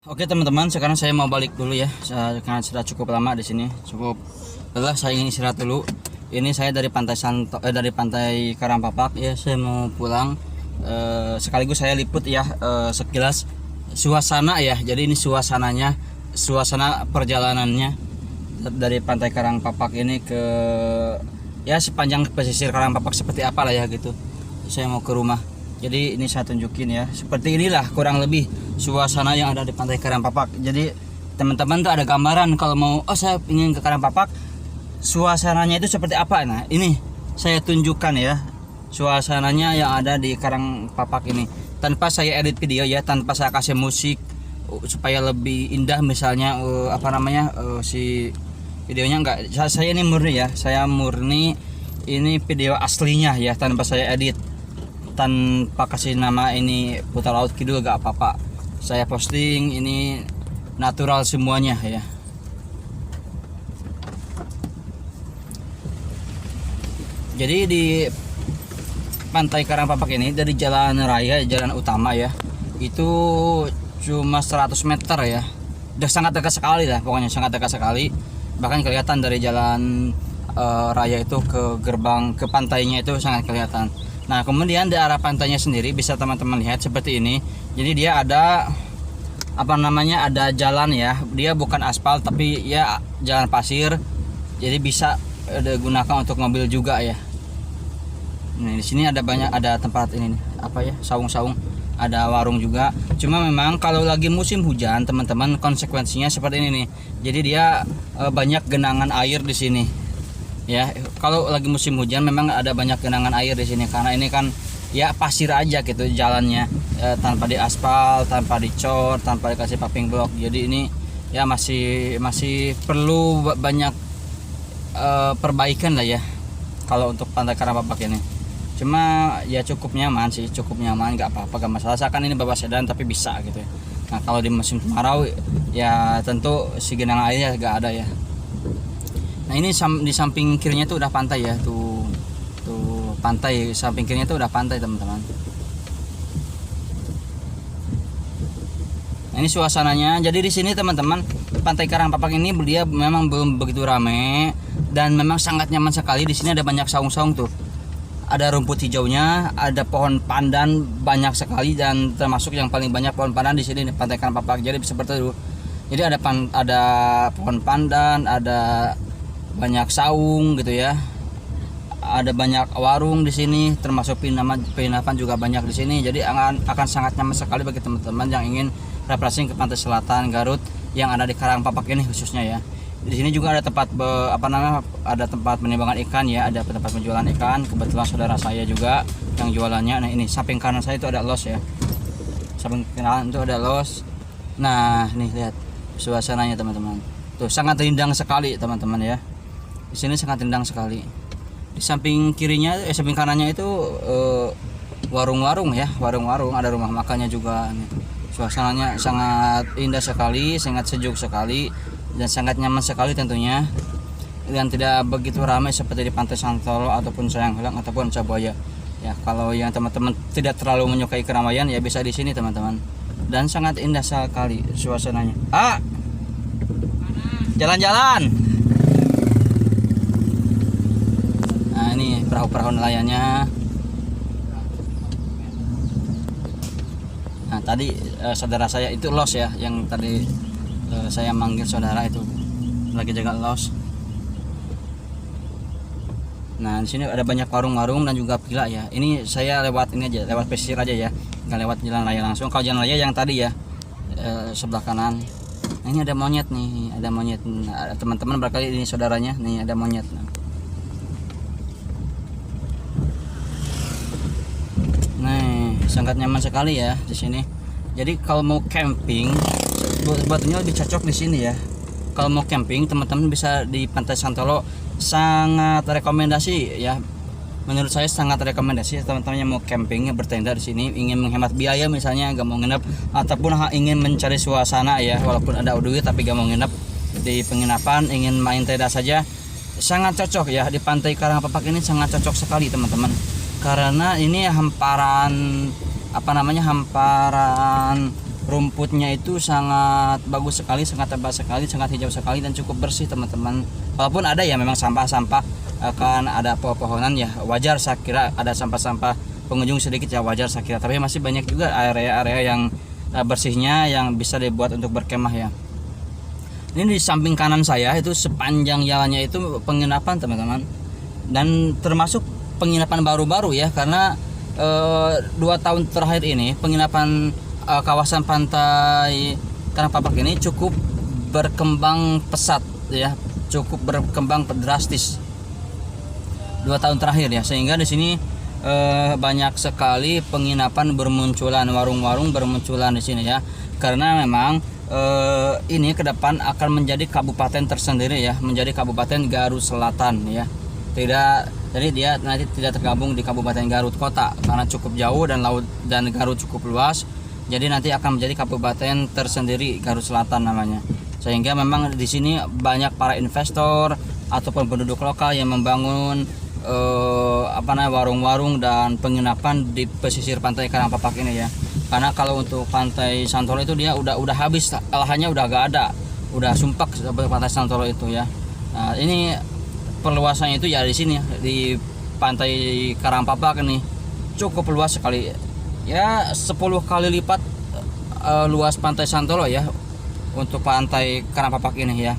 Oke teman-teman, sekarang saya mau balik dulu ya. Karena sudah cukup lama di sini. Cukup lelah, saya ingin istirahat dulu. Ini saya dari dari pantai Karangpapak ya. Saya mau pulang. Sekaligus saya liput ya sekilas suasana ya. Jadi ini suasananya, suasana perjalanannya dari pantai Karangpapak ini ke ya sepanjang pesisir Karangpapak seperti apa lah ya gitu. Saya mau ke rumah. Jadi ini saya tunjukin ya. Seperti inilah kurang lebih suasana yang ada di pantai Karangpapak. Jadi teman-teman tuh ada gambaran kalau mau saya ingin ke Karangpapak, suasananya itu seperti apa. Nah, ini saya tunjukkan ya suasananya yang ada di Karangpapak ini. Tanpa saya edit video ya, tanpa saya kasih musik supaya lebih indah misalnya si videonya enggak. Saya ini murni ya. Saya murni ini video aslinya ya, tanpa saya edit, tanpa kasih nama ini Putar Laut Kidul, gak apa-apa. Saya posting ini natural semuanya ya. Jadi di pantai Karangpapak ini dari jalan raya, jalan utama ya, itu cuma 100 meter ya. Udah sangat dekat sekali lah, pokoknya sangat dekat sekali. Bahkan kelihatan dari jalan raya itu ke gerbang ke pantainya itu sangat kelihatan. Nah, kemudian di arah pantainya sendiri bisa teman-teman lihat seperti ini. Jadi dia ada ada jalan ya. Dia bukan aspal tapi ya jalan pasir. Jadi bisa digunakan untuk mobil juga ya. Nah, di sini ada tempat ini saung-saung, ada warung juga. Cuma memang kalau lagi musim hujan, teman-teman, konsekuensinya seperti ini nih. Jadi dia banyak genangan air di sini. Ya, kalau lagi musim hujan memang ada banyak genangan air di sini karena ini kan ya pasir aja gitu jalannya, tanpa diaspal, tanpa dicor, tanpa dikasih paving block. Jadi ini ya masih perlu banyak perbaikan lah ya kalau untuk pantai Karangpapak ini. Cuma ya cukup nyaman, nggak apa-apa, gak masalah. Seakan ini bawa sedan tapi bisa gitu ya. Nah, kalau di musim kemarau ya tentu si genangan airnya gak ada ya. Nah, ini di samping kirinya tuh udah pantai ya, tuh pantai, samping kirinya tuh udah pantai teman-teman. Nah, ini suasananya. Jadi di sini teman-teman, pantai Karangpapak ini dia memang belum begitu rame dan memang sangat nyaman sekali. Di sini ada banyak saung-saung tuh, ada rumput hijaunya, ada pohon pandan banyak sekali, dan termasuk yang paling banyak pohon pandan di sini di pantai Karangpapak. Jadi seperti itu. Jadi ada pohon pandan, ada banyak saung gitu ya, ada banyak warung di sini, termasuk penginapan juga banyak di sini. Jadi akan sangat nyaman sekali bagi teman-teman yang ingin refreshing ke pantai selatan Garut yang ada di Karangpapak ini khususnya ya. Di sini juga ada tempat ada tempat penimbangan ikan ya, ada tempat penjualan ikan. Kebetulan saudara saya juga yang jualannya. Nah, ini samping kanan saya itu ada los ya, samping kanan itu ada los. Nah, nih lihat suasananya teman-teman, tuh sangat rindang sekali teman-teman ya. Di sini sangat rindang sekali. Di samping samping kanannya itu warung-warung ya, warung-warung, ada rumah makannya juga. Suasananya sangat indah sekali, sangat sejuk sekali, dan sangat nyaman sekali tentunya. Dan tidak begitu ramai seperti di Pantai Santolo ataupun Sayanghelang ataupun Sabuaya. Ya, kalau yang teman-teman tidak terlalu menyukai keramaian ya bisa di sini teman-teman. Dan sangat indah sekali suasananya. Jalan-jalan. Nah, ini perahu-perahu nelayannya. Nah, tadi saudara saya itu los ya, yang tadi saya manggil saudara itu lagi jaga los. Nah, di sini ada banyak warung-warung dan juga villa ya. Ini saya lewat ini aja, lewat pesisir aja ya, nggak lewat jalan raya langsung. Kalau jalan raya yang tadi ya, sebelah kanan. Nah, ini ada monyet nih, ada monyet. Nah, teman-teman barangkali ini saudaranya, nih ada monyet. Nah, sangat nyaman sekali ya di sini. Jadi kalau mau camping, sebetulnya lebih cocok di sini ya. Kalau mau camping, teman-teman bisa di Pantai Santolo. Sangat rekomendasi ya. Menurut saya sangat rekomendasi teman-teman yang mau camping, bertenda di sini, ingin menghemat biaya misalnya, gak mau nginep, ataupun ingin mencari suasana ya, walaupun ada duit tapi gak mau nginep di penginapan, ingin main tenda saja, sangat cocok ya di Pantai Karangpapak ini, sangat cocok sekali teman-teman. Karena ini hamparan rumputnya itu sangat bagus sekali, sangat tebal sekali, sangat hijau sekali dan cukup bersih teman-teman. Walaupun ada ya memang sampah-sampah, akan ada pepohonan ya, wajar saya kira ada sampah-sampah pengunjung sedikit ya, wajar saya kira. Tapi masih banyak juga area-area yang bersihnya yang bisa dibuat untuk berkemah ya. Ini di samping kanan saya itu sepanjang jalannya itu penginapan teman-teman, dan termasuk penginapan baru-baru ya, karena 2 tahun terakhir ini penginapan kawasan pantai Karangpapak ini cukup berkembang pesat ya, cukup berkembang drastis 2 tahun terakhir ya, sehingga di sini banyak sekali penginapan bermunculan, warung-warung bermunculan di sini ya, karena memang ini ke depan akan menjadi kabupaten tersendiri ya, menjadi Kabupaten Garut Selatan ya. Jadi dia nanti tidak tergabung di Kabupaten Garut Kota karena cukup jauh dan laut dan Garut cukup luas. Jadi nanti akan menjadi kabupaten tersendiri Garut Selatan namanya. Sehingga memang di sini banyak para investor ataupun penduduk lokal yang membangun warung-warung dan penginapan di pesisir pantai Karangpapak ini ya. Karena kalau untuk pantai Santolo itu dia udah habis, lahannya udah gak ada, udah sumpek seperti pantai Santolo itu ya. Nah, ini perluasannya itu ya di sini di pantai Karangpapak ini cukup luas sekali ya, 10 kali lipat luas pantai Santolo ya untuk pantai Karangpapak ini ya.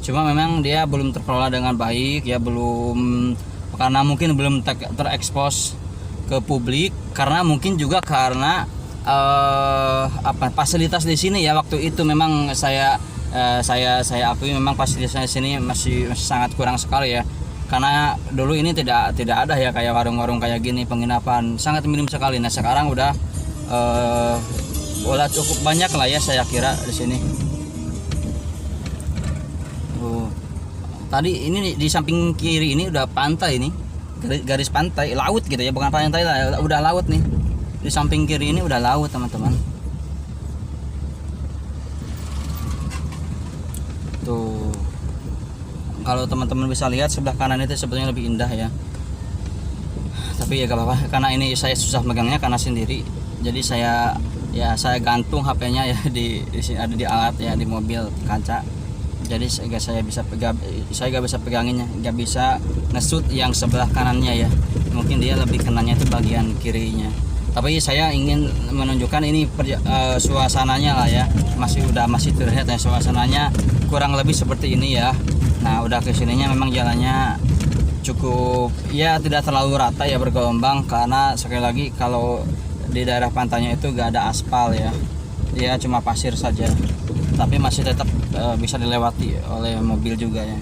Cuma memang dia belum terkelola dengan baik ya, belum, karena mungkin belum terekspos ke publik, karena mungkin juga karena fasilitas di sini ya waktu itu memang saya akui memang fasilitasnya di sini masih sangat kurang sekali ya, karena dulu ini tidak ada ya kayak warung-warung kayak gini, penginapan sangat minim sekali. Nah sekarang udah cukup banyak lah ya saya kira di sini. Tadi ini di samping kiri ini udah pantai, ini garis pantai, laut gitu ya, bukan pantai lah, udah laut nih. Di samping kiri ini udah laut teman-teman. Tuh, kalau teman-teman bisa lihat sebelah kanan itu sebetulnya lebih indah ya. Tapi ya gak apa-apa, karena ini saya susah megangnya karena sendiri. Jadi saya gantung HP-nya ya di sini, ada di alat ya, di mobil kaca. Jadi saya gak bisa peganginnya, gak bisa ngesut yang sebelah kanannya ya. Mungkin dia lebih kenanya itu bagian kirinya. Tapi saya ingin menunjukkan ini suasananya lah ya, masih terlihat ya suasananya kurang lebih seperti ini ya. Nah udah kesininya memang jalannya cukup ya, tidak terlalu rata ya, bergelombang, karena sekali lagi kalau di daerah pantainya itu gak ada aspal ya, dia cuma pasir saja, tapi masih tetap bisa dilewati oleh mobil juga ya.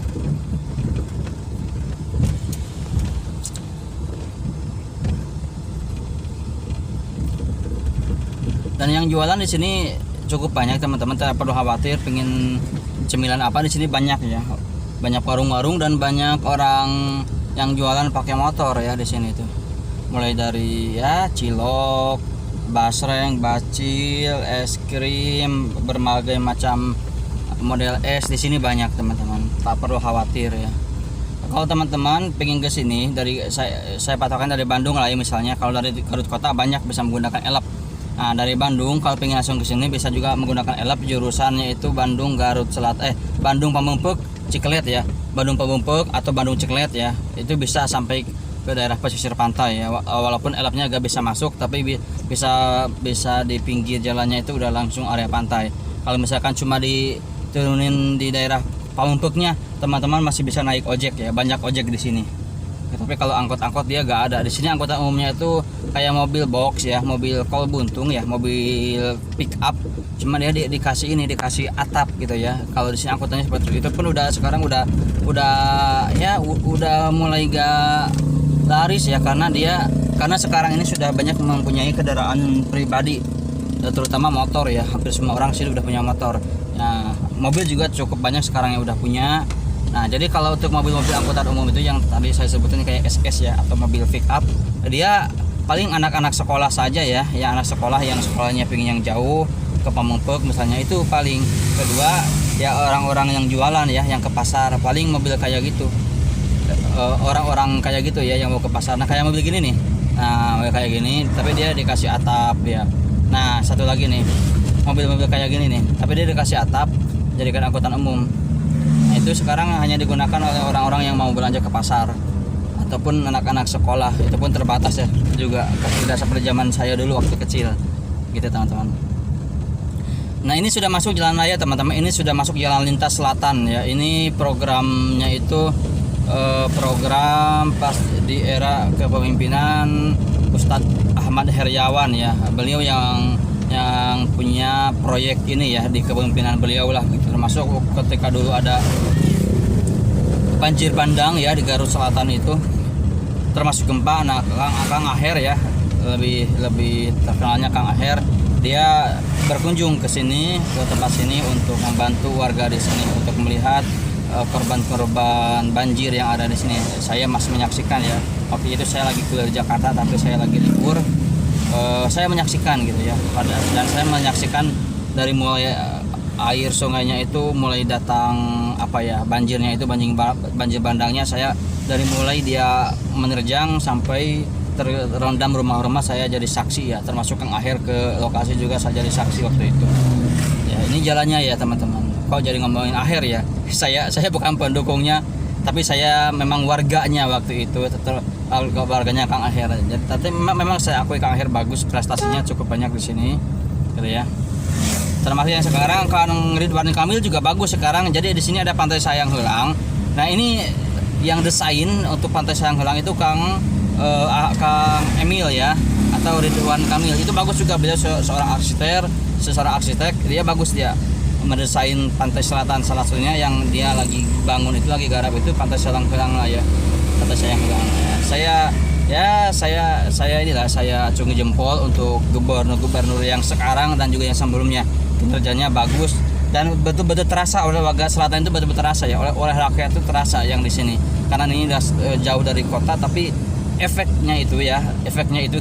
Dan yang jualan di sini cukup banyak teman-teman, tidak perlu khawatir pengen cemilan apa, di sini banyak ya, banyak warung-warung dan banyak orang yang jualan pakai motor ya di sini tuh, mulai dari ya cilok, basreng, bacil, es krim, berbagai macam model es di sini banyak teman-teman, tak perlu khawatir ya. Kalau teman-teman pengen ke sini dari saya patokan dari Bandung lah ya misalnya, kalau dari Garut Kota banyak bisa menggunakan elep. Nah dari Bandung kalau pengen langsung ke sini bisa juga menggunakan elep, jurusannya itu Bandung Garut Selatan, Bandung Pamengpeuk Ciklet ya, Bandung Pamengpeuk atau Bandung Ciklet ya, itu bisa sampai ke daerah pesisir pantai ya. Walaupun elepnya gak bisa masuk, tapi bisa di pinggir jalannya itu udah langsung area pantai. Kalau misalkan cuma diturunin di daerah Pamengpeuknya, teman-teman masih bisa naik ojek ya, banyak ojek di sini. Tapi kalau angkot-angkot dia gak ada di sini. Angkutan umumnya itu kayak mobil box ya, mobil kol buntung ya, mobil pick up, cuma dia dikasih atap gitu ya. Kalau di sini angkutannya seperti itu pun sekarang udah mulai gak laris ya, karena sekarang ini sudah banyak mempunyai kendaraan pribadi, terutama motor ya. Hampir semua orang sih udah punya motor. Nah, mobil juga cukup banyak sekarang yang udah punya. Nah, jadi kalau untuk mobil-mobil angkutan umum itu yang tadi saya sebutin kayak SS ya, atau mobil pick up, dia paling anak-anak sekolah saja ya, anak sekolah yang sekolahnya pengen yang jauh ke Pamengpeuk misalnya, itu paling. Kedua ya orang-orang yang jualan ya, yang ke pasar, paling mobil kayak gitu, orang-orang kayak gitu ya yang mau ke pasar. Nah kayak mobil gini nih, nah mobil kayak gini tapi dia dikasih atap ya. Nah satu lagi nih, mobil-mobil kayak gini nih, tapi dia dikasih atap jadikan angkutan umum. Nah, itu sekarang hanya digunakan oleh orang-orang yang mau belanja ke pasar ataupun anak-anak sekolah, itu pun terbatas ya juga, tidak seperti zaman saya dulu waktu kecil gitu teman-teman. Nah ini sudah masuk jalan raya teman-teman, ini sudah masuk jalan lintas selatan ya. Ini programnya itu program pas di era kepemimpinan Ustadz Ahmad Heriawan ya. Beliau yang punya proyek ini ya, di kepemimpinan beliau lah gitu. Termasuk ketika dulu ada banjir bandang ya di Garut Selatan itu, termasuk gempa. Nah Kang Aher ya, lebih terkenalnya Kang Aher, dia berkunjung ke sini, ke tempat sini untuk membantu warga di sini untuk melihat korban-korban banjir yang ada di sini. Saya masih menyaksikan ya, waktu itu saya lagi kuliah di Jakarta tapi saya lagi libur. Saya menyaksikan gitu ya, dan saya menyaksikan dari mulai air sungainya itu mulai datang apa ya, banjirnya itu banjir bandangnya, saya dari mulai dia menerjang sampai terendam rumah-rumah, saya jadi saksi ya, termasuk Kang Aher ke lokasi juga saya jadi saksi waktu itu ya. Ini jalannya ya teman-teman, kok jadi ngomongin Aher ya, saya bukan pendukungnya tapi saya memang warganya waktu itu, warganya Kang Aher. Jadi tapi memang saya akui Kang Aher bagus, prestasinya cukup banyak di sini gitu ya. Termasuk yang sekarang Kang Ridwan Kamil juga bagus sekarang. Jadi di sini ada Pantai Sayang Heulang. Nah ini yang desain untuk Pantai Sayang Heulang itu Kang Emil ya, atau Ridwan Kamil. Itu bagus juga, beliau seorang arsitek, dia bagus, dia mendesain pantai selatan salah satunya yang dia lagi bangun itu, lagi garap itu Pantai Sayang Heulang lah ya, Pantai Sayang Heulang ya. Saya inilah, saya acungi jempol untuk gubernur yang sekarang dan juga yang sebelumnya, kinerjanya bagus dan betul-betul terasa oleh warga selatan itu, betul-betul terasa ya, oleh rakyat itu terasa yang di sini, karena ini jauh dari kota tapi efeknya itu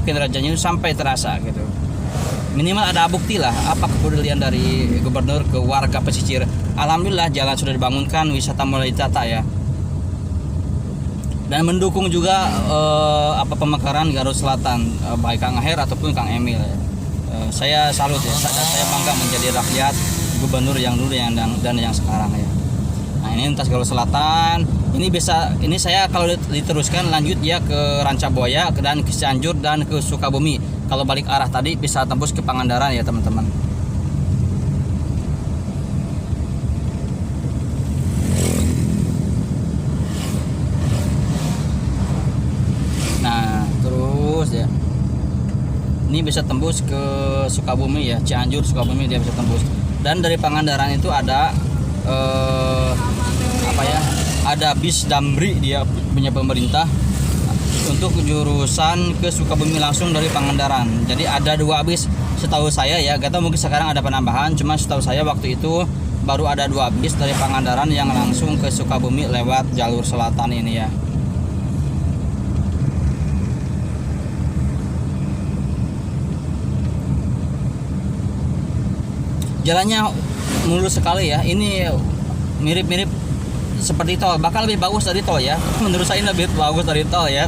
kinerjanya itu sampai terasa gitu. Minimal ada bukti lah apa kepedulian dari gubernur ke warga pesisir. Alhamdulillah jalan sudah dibangunkan, wisata mulai ditata ya, dan mendukung juga pemekaran Garut Selatan, baik Kang Aher ataupun Kang Emil ya. Saya salut ya, saya bangga menjadi rakyat gubernur yang dulu dan yang sekarang ya. Nah ini lintas Garut Selatan, ini saya kalau diteruskan lanjut ya ke Rancabuaya dan ke Cianjur dan ke Sukabumi. Kalau balik arah tadi bisa tembus ke Pangandaran ya teman-teman. Nah terus ya, ini bisa tembus ke Sukabumi ya, Cianjur Sukabumi dia bisa tembus. Dan dari Pangandaran itu ada ada bis Damri, dia punya pemerintah, untuk jurusan ke Sukabumi langsung dari Pangandaran. Jadi ada 2 bis setahu saya ya, gak tahu mungkin sekarang ada penambahan, cuma setahu saya waktu itu baru ada 2 bis dari Pangandaran yang langsung ke Sukabumi lewat jalur selatan ini ya. Jalannya mulus sekali ya, ini mirip-mirip seperti tol, bahkan lebih bagus dari tol ya. Menurut saya ini lebih bagus dari tol ya.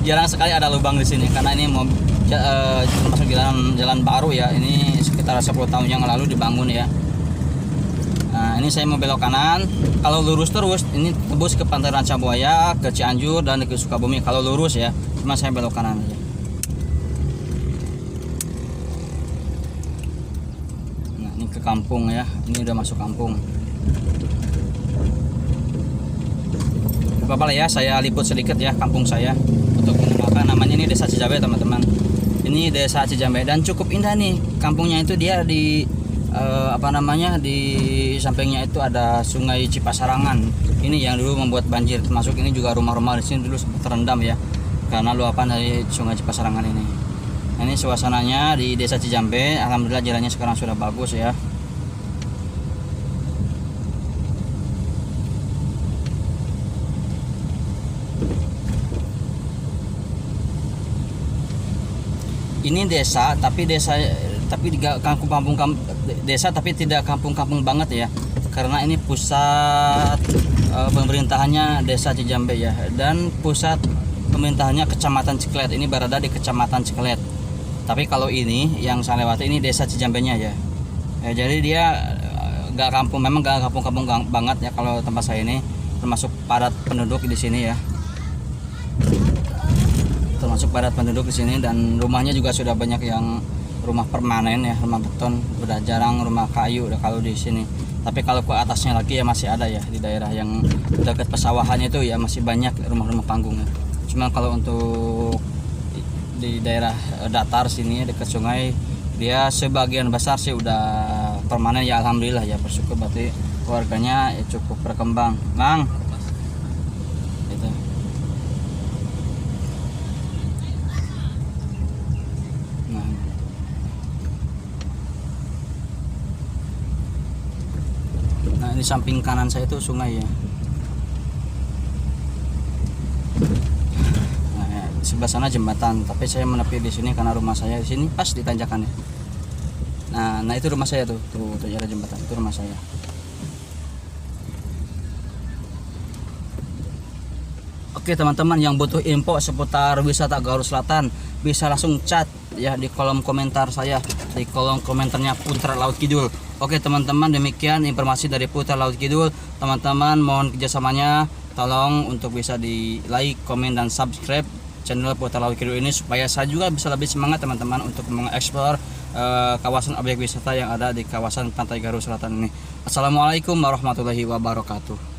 Jarang sekali ada lubang di sini, karena ini termasuk jalan baru ya. Ini sekitar 10 tahun yang lalu dibangun ya. Nah ini saya mau belok kanan. Kalau lurus terus ini tembus ke Pantai Rancabuaya, ke Cianjur dan ke Sukabumi kalau lurus ya. Cuma saya belok kanan aja. Nah ini ke kampung ya. Ini udah masuk kampung. Apa ya, saya liput sedikit ya kampung saya untuk mengenalkan. Namanya ini Desa Cijambe teman-teman. Ini Desa Cijambe dan cukup indah nih kampungnya itu. Dia di di sampingnya itu ada Sungai Cipasarangan. Ini yang dulu membuat banjir, termasuk ini juga rumah-rumah di sini dulu terendam ya karena luapan dari Sungai Cipasarangan ini. Nah, ini suasananya di Desa Cijambe. Alhamdulillah jalannya sekarang sudah bagus ya. Ini desa tapi tidak kampung-kampung banget ya, karena ini pusat pemerintahannya Desa Cijambe ya, dan pusat pemerintahannya Kecamatan Ciklet. Ini berada di Kecamatan Ciklet, tapi kalau ini yang saya lewati ini Desa Cijambenya ya. Ya, jadi dia gak kampung, memang gak kampung-kampung banget ya kalau tempat saya ini, termasuk padat penduduk di sini ya. Termasuk padat penduduk di sini, dan rumahnya juga sudah banyak yang rumah permanen ya, rumah beton, udah jarang rumah kayu udah kalau di sini. Tapi kalau ke atasnya lagi ya masih ada ya, di daerah yang dekat pesawahannya itu ya masih banyak rumah-rumah panggung ya. Cuma kalau untuk di daerah datar sini dekat sungai, dia sebagian besar sih udah permanen ya, alhamdulillah ya, bersyukur, berarti keluarganya ya cukup berkembang. Mang gitu. Nah, ini samping kanan saya itu sungai ya. Nah, ya, di sebelah sana jembatan, tapi saya menepi di sini karena rumah saya di sini pas di tanjakannya. Nah itu rumah saya tuh ada jembatan, itu rumah saya. Oke teman-teman, yang butuh info seputar wisata Garut Selatan bisa langsung chat ya di kolom komentar saya, di kolom komentarnya Putra Laut Kidul. Oke teman-teman, demikian informasi dari Putra Laut Kidul. Teman-teman mohon kerjasamanya, tolong untuk bisa di like, komen, dan subscribe channel Putra Laut Kidul ini, supaya saya juga bisa lebih semangat teman-teman untuk mengeksplor kawasan objek wisata yang ada di kawasan Pantai Garut Selatan ini. Assalamualaikum warahmatullahi wabarakatuh.